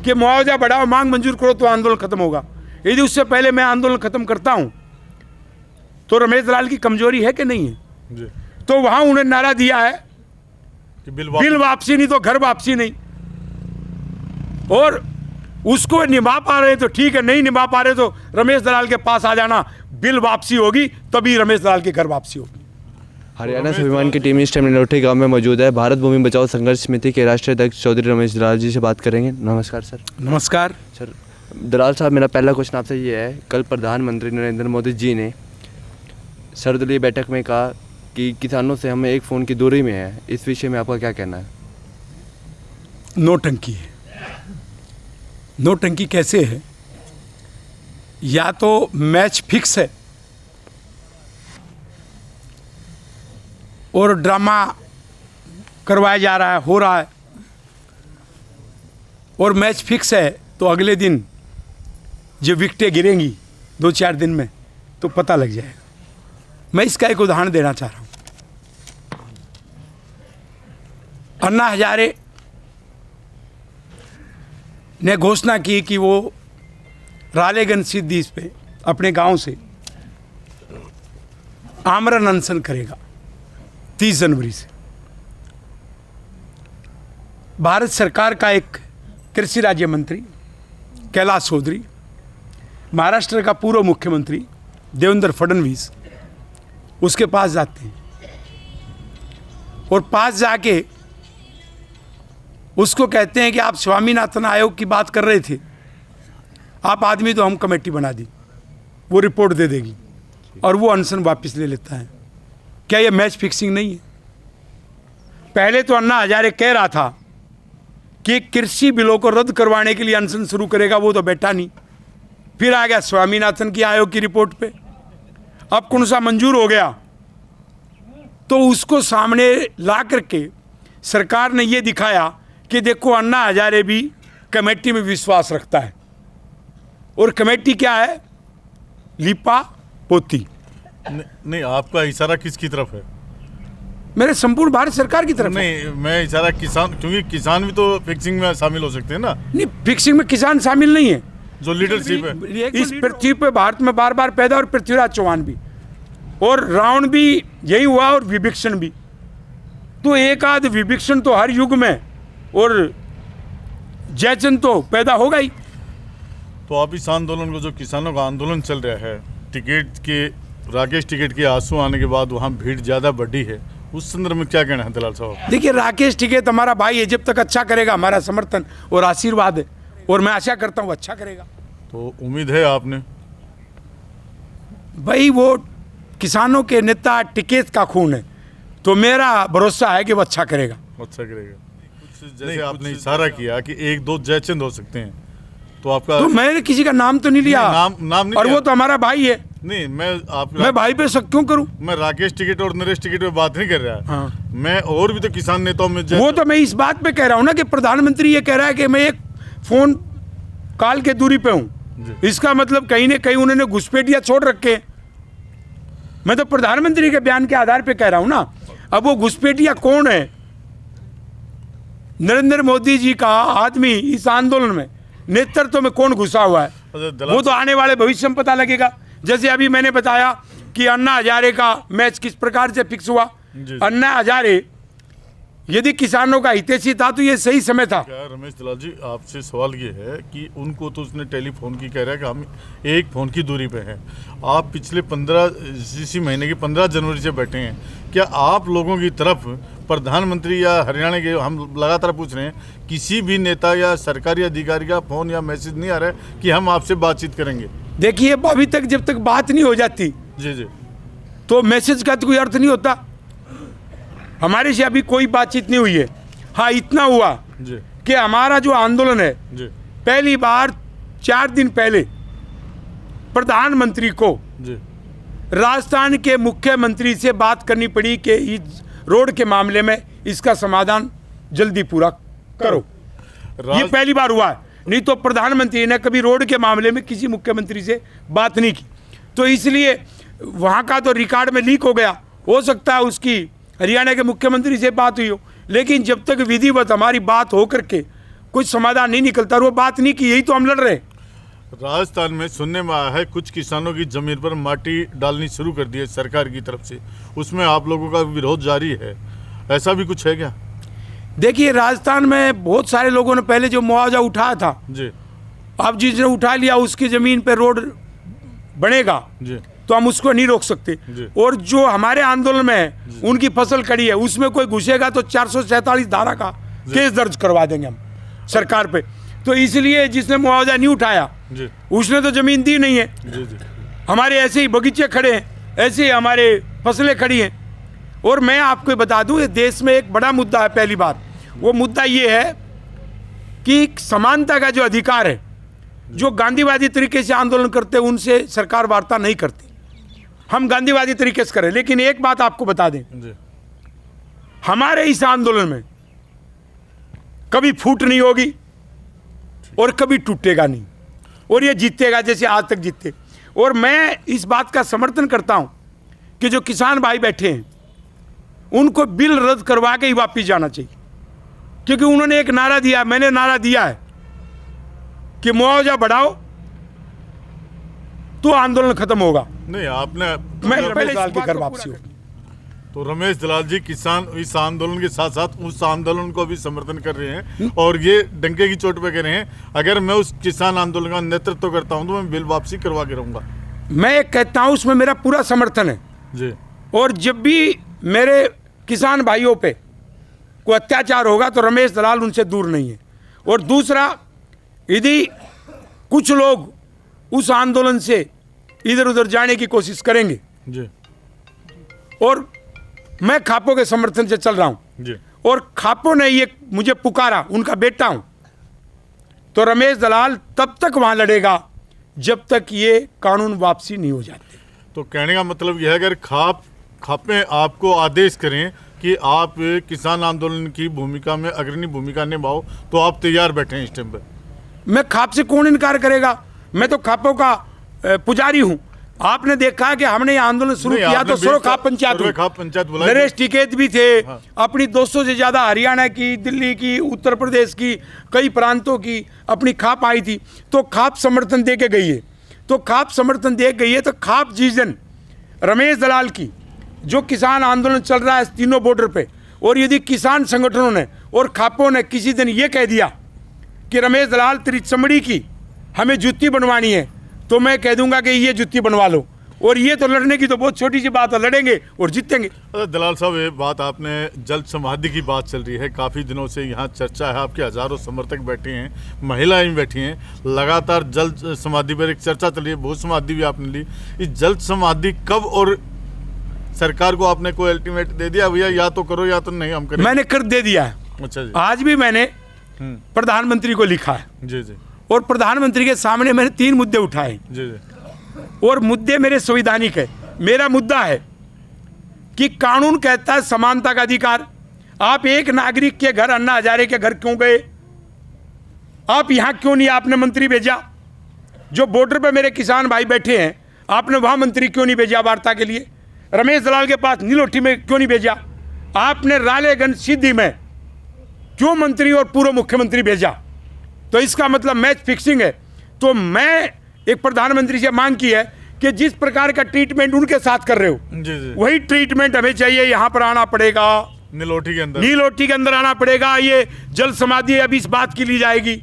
कि मुआवजा बढ़ाओ, मांग मंजूर करो तो आंदोलन खत्म होगा। यदि उससे पहले मैं आंदोलन खत्म करता हूं तो रमेश दलाल की कमजोरी है कि नहीं है जी। तो वहां उन्होंने नारा दिया है कि बिल वापसी नहीं तो घर वापसी नहीं, और उसको निभा पा रहे तो ठीक है, नहीं निभा पा रहे तो रमेश दलाल के पास आ जाना, बिल वापसी होगी तभी रमेश दलाल के घर वापसी होगी। हरियाणा स्वाभिमान की टीम इस टाइम नरोठी गांव में मौजूद है। भारत भूमि बचाओ संघर्ष समिति के राष्ट्रीय अध्यक्ष चौधरी रमेश दलाल जी से बात करेंगे। नमस्कार सर। नमस्कार सर दलाल साहब, मेरा पहला क्वेश्चन आपसे ये है, कल प्रधानमंत्री नरेंद्र मोदी जी ने सर्वदलीय बैठक में कहा कि किसानों से हम एक फ़ोन की दूरी में है, इस विषय में आपका क्या कहना है? नोटंकी है। नोटंकी कैसे है? या तो मैच फिक्स है और ड्रामा करवाया जा रहा है, हो रहा है, और मैच फिक्स है तो अगले दिन जब विकेटें गिरेंगी 2-4 दिन में तो पता लग जाएगा। मैं इसका एक उदाहरण देना चाह रहा हूं। अन्ना हजारे ने घोषणा की कि वो रालेगंज सिद्धि पे अपने गांव से आमरण अनशन करेगा 30 जनवरी से। भारत सरकार का एक कृषि राज्य मंत्री कैलाश चौधरी, महाराष्ट्र का पूर्व मुख्यमंत्री देवेंद्र फडणवीस उसके पास जाते हैं और पास जाके उसको कहते हैं कि आप स्वामीनाथन आयोग की बात कर रहे थे, आप आदमी तो हम कमेटी बना दी, वो रिपोर्ट दे देगी, और वो अनशन वापस ले लेता है। क्या ये मैच फिक्सिंग नहीं है? पहले तो अन्ना हजारे कह रहा था कि कृषि बिलों को रद्द करवाने के लिए अनशन शुरू करेगा, वो तो बैठा नहीं, फिर आ गया स्वामीनाथन की आयोग की रिपोर्ट पे, अब कौन सा मंजूर हो गया, तो उसको सामने ला करके सरकार ने ये दिखाया कि देखो अन्ना हजारे भी कमेटी में विश्वास रखता है, और कमेटी क्या है? लिपा पोती। नहीं, आपका इशारा किसकी तरफ है? मेरे संपूर्ण भारत सरकार की तरफ है। नहीं, मैं इशारा किसान, क्योंकि किसान भी तो फिक्सिंग में शामिल हो सकते हैं ना। नहीं, फिक्सिंग में किसान शामिल नहीं है। जो लीडरशिप है इस पृथ्वी पे भारत में बार बार पैदा, और पृथ्वीराज चौहान भी, और रावण भी यही हुआ, और विभीषण भी। तो एक आध विभीषण तो हर युग में, और जयचंद तो पैदा होगा ही। तो आप इस आंदोलन को, जो किसानों का आंदोलन चल रहा है, टिकट के राकेश टिकट के आंसू आने के बाद वहाँ भीड़ ज़्यादा बढ़ी है, उस संदर्भ में क्या कहना है दलाल साहब? देखिए, राकेश टिकैत हमारा भाई है, जब तक अच्छा करेगा हमारा समर्थन और आशीर्वाद है, और मैं आशा करता हूँ अच्छा करेगा। तो उम्मीद है आपने? भाई वो किसानों के नेता टिकैत का खून है, तो मेरा भरोसा है कि वो अच्छा करेगा। अच्छा करेगा। कुछ जैसे आपने इशारा किया कि 1-2 जयचंद हो सकते हैं, तो आपका? तो मैंने किसी का नाम तो नहीं लिया, नाम नहीं और लिया। वो तो हमारा भाई है। नहीं, मैं भाई पे शक क्यों करूं? मैं राकेश टिकट और नरेश टिकट पे बात नहीं कर रहा। हाँ। मैं और भी तो किसान नेताओं में वो तो मैं इस बात पे कह रहा हूँ ना कि प्रधानमंत्री ये कह रहा है कि मैं एक फोन कॉल के दूरी पे हूँ, इसका मतलब कहीं ना कहीं उन्होंने घुसपैठिया छोड़ रखे। मैं तो प्रधानमंत्री के बयान के आधार पे कह रहा हूँ ना। अब वो घुसपैठिया कौन है? नरेंद्र मोदी जी का आदमी इस आंदोलन में नेतृत्व में कौन घुसा हुआ है, वो तो आने वाले भविष्य में पता लगेगा। जैसे अभी मैंने बताया कि अन्ना हजारे का मैच किस प्रकार से फिक्स हुआ। अन्ना हजारे यदि किसानों का हितैषी था तो ये सही समय था। क्या रमेश दलाल जी, आपसे सवाल ये है कि उनको तो उसने टेलीफोन की कह रहा है कि हम एक फ़ोन की दूरी पे हैं। आप पिछले 15 इसी महीने की 15 जनवरी से बैठे हैं। क्या आप लोगों की तरफ प्रधानमंत्री या हरियाणा के, हम लगातार पूछ रहे हैं, किसी भी नेता या सरकारी अधिकारी का फ़ोन या मैसेज नहीं आ रहा है कि हम आपसे बातचीत करेंगे? देखिए, अभी तक जब तक बात नहीं हो जाती जी तो मैसेज का तो कोई अर्थ नहीं होता। हमारे से अभी कोई बातचीत नहीं हुई है। हाँ, इतना हुआ जी कि हमारा जो आंदोलन है, जी पहली बार 4 दिन पहले प्रधानमंत्री को जी राजस्थान के मुख्यमंत्री से बात करनी पड़ी कि इस रोड के मामले में इसका समाधान जल्दी पूरा करो। ये पहली बार हुआ है, नहीं तो प्रधानमंत्री ने कभी रोड के मामले में किसी मुख्यमंत्री से बात नहीं की। तो इसलिए वहाँ का तो रिकॉर्ड में लीक हो गया। हो सकता है उसकी हरियाणा के मुख्यमंत्री से बात हुई हो, लेकिन जब तक विधिवत हमारी बात हो करके कोई समाधान नहीं निकलता, और वो बात नहीं की, यही तो हम लड़ रहे हैं। राजस्थान में सुनने में आया है कुछ किसानों की जमीन पर माटी डालनी शुरू कर दी है सरकार की तरफ से, उसमें आप लोगों का विरोध जारी है, ऐसा भी कुछ है क्या? देखिए, राजस्थान में बहुत सारे लोगों ने पहले जो मुआवजा उठाया था, जी अब जिसने उठा लिया उसकी ज़मीन पे रोड बनेगा जी तो हम उसको नहीं रोक सकते। जी। और जो हमारे आंदोलन में है उनकी फसल खड़ी है, उसमें कोई घुसेगा तो 447 धारा का केस दर्ज करवा देंगे हम सरकार पे। तो इसलिए जिसने मुआवजा नहीं उठाया जी उसने तो ज़मीन दी नहीं है। जी जी हमारे ऐसे ही बगीचे खड़े हैं, ऐसे ही हमारे फसलें खड़ी हैं। और मैं आपको बता दूं, ये देश में एक बड़ा मुद्दा है। पहली बात, वो मुद्दा ये है कि समानता का जो अधिकार है, जो गांधीवादी तरीके से आंदोलन करते हैं उनसे सरकार वार्ता नहीं करती। हम गांधीवादी तरीके से करें, लेकिन एक बात आपको बता दें, जी हमारे इस आंदोलन में कभी फूट नहीं होगी और कभी टूटेगा नहीं, और ये जीतेगा जैसे आज तक जीते। और मैं इस बात का समर्थन करता हूं कि जो किसान भाई बैठे हैं उनको बिल रद्द करवा के ही वापिस जाना चाहिए, क्योंकि उन्होंने एक नारा दिया, मैंने नारा दिया है कि मुआवजा बढ़ाओ तो आंदोलन खत्म होगा। नहीं आपने मैं पहले इस बात घर वापसी हो। तो रमेश दलाल जी किसान इस आंदोलन के साथ साथ उस आंदोलन को भी समर्थन कर रहे हैं और ये डंके की चोट पे कह रहे हैं अगर मैं उस किसान आंदोलन का नेतृत्व करता हूं तो मैं बिल वापसी करवा के रहूंगा। मैं एक कहता हूं उसमें मेरा पूरा समर्थन है। जी और जब भी मेरे किसान भाइयों पे कोई अत्याचार होगा तो रमेश दलाल उनसे दूर नहीं है। और दूसरा, यदि कुछ लोग उस आंदोलन से इधर उधर जाने की कोशिश करेंगे, जी और मैं खापों के समर्थन से चल रहा हूं जी और खापों ने ये मुझे पुकारा, उनका बेटा हूं, तो रमेश दलाल तब तक वहां लड़ेगा जब तक ये कानून वापसी नहीं हो जाते। तो कहने का मतलब यह है अगर खापे आपको आदेश करें कि आप किसान आंदोलन की भूमिका में अग्रणी भूमिका निभाओ तो आप तैयार बैठे हैं इस टाइम पर? मैं खाप से कौन इनकार करेगा? मैं तो खापों का पुजारी हूं। आपने देखा कि हमने ये आंदोलन शुरू नहीं, किया आपने तो सरो बीस- खाप पंचायत सर्वे हुई। खाप पंचायत बुलाई नरेश थी। टिकैत भी थे, हाँ। अपनी 200 से ज़्यादा हरियाणा की, दिल्ली की, उत्तर प्रदेश की, कई प्रांतों की अपनी खाप आई थी। तो खाप समर्थन दे के गई है, तो खाप समर्थन दे गई है। तो खाप जिस दिन रमेश दलाल की जो किसान आंदोलन चल रहा है तीनों बॉर्डर पे, और यदि किसान संगठनों ने और खापों ने किसी दिन ये कह दिया कि रमेश दलाल तेरी चमड़ी की हमें जुत्ती बनवानी है, तो मैं कह दूंगा कि ये जुत्ती बनवा लो। और ये तो लड़ने की तो बहुत छोटी सी बात है, लड़ेंगे और जीतेंगे। अच्छा दलाल साहब, ये बात आपने जल समाधि की बात चल रही है, काफ़ी दिनों से यहाँ चर्चा है, आपके हज़ारों समर्थक बैठे हैं, महिलाएं बैठी हैं, लगातार जल समाधि पर एक चर्चा चल रही है, भू समाधि भी आपने ली। इस जल समाधि कब और सरकार को आपने कोई अल्टीमेट दे दिया भैया या तो करो या तो नहीं हम करें? मैंने कर दे दिया है। अच्छा जी आज भी मैंने प्रधानमंत्री को लिखा है जी जी और प्रधानमंत्री के सामने मैंने 3 मुद्दे उठाए जी जी और मुद्दे मेरे संवैधानिक है। मेरा मुद्दा है कि कानून कहता है समानता का अधिकार। आप एक नागरिक के घर, अन्ना हजारे के घर क्यों गए? आप यहाँ क्यों नहीं आपने मंत्री भेजा? जो बॉर्डर पे मेरे किसान भाई बैठे हैं, आपने वहाँ मंत्री क्यों नहीं भेजा वार्ता के लिए? रमेश दलाल के पास नीलोठी में क्यों नहीं भेजा? आपने रालेगंज सिद्धि में क्यों मंत्री और पूर्व मुख्यमंत्री भेजा? तो इसका मतलब मैच फिक्सिंग है। तो मैं एक प्रधानमंत्री से मांग की है कि जिस प्रकार का ट्रीटमेंट उनके साथ कर रहे हो जी जी वही ट्रीटमेंट हमें चाहिए। यहाँ पर आना पड़ेगा, नीलोठी के अंदर नीलोठी के अंदर आना पड़ेगा। ये जल समाधि अभी इस बात की ली जाएगी।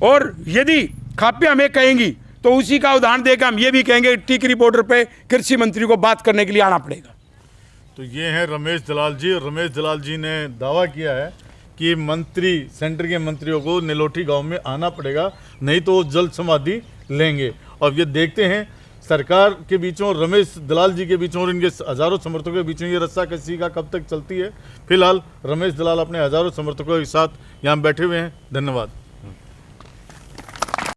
और यदि खापे हमें कहेंगी तो उसी का उदाहरण देकर हम ये भी कहेंगे टिकरी बॉर्डर पे कृषि मंत्री को बात करने के लिए आना पड़ेगा। तो ये हैं रमेश दलाल जी। रमेश दलाल जी ने दावा किया है कि मंत्री, सेंटर के मंत्रियों को नीलोठी गांव में आना पड़ेगा, नहीं तो वो जल समाधि लेंगे। और ये देखते हैं सरकार के बीचों, रमेश दलाल जी के बीचों और इनके हज़ारों समर्थकों के बीचों ये रस्साकसी का कब तक चलती है। फिलहाल रमेश दलाल अपने हज़ारों समर्थकों के साथ यहाँ बैठे हुए हैं। धन्यवाद।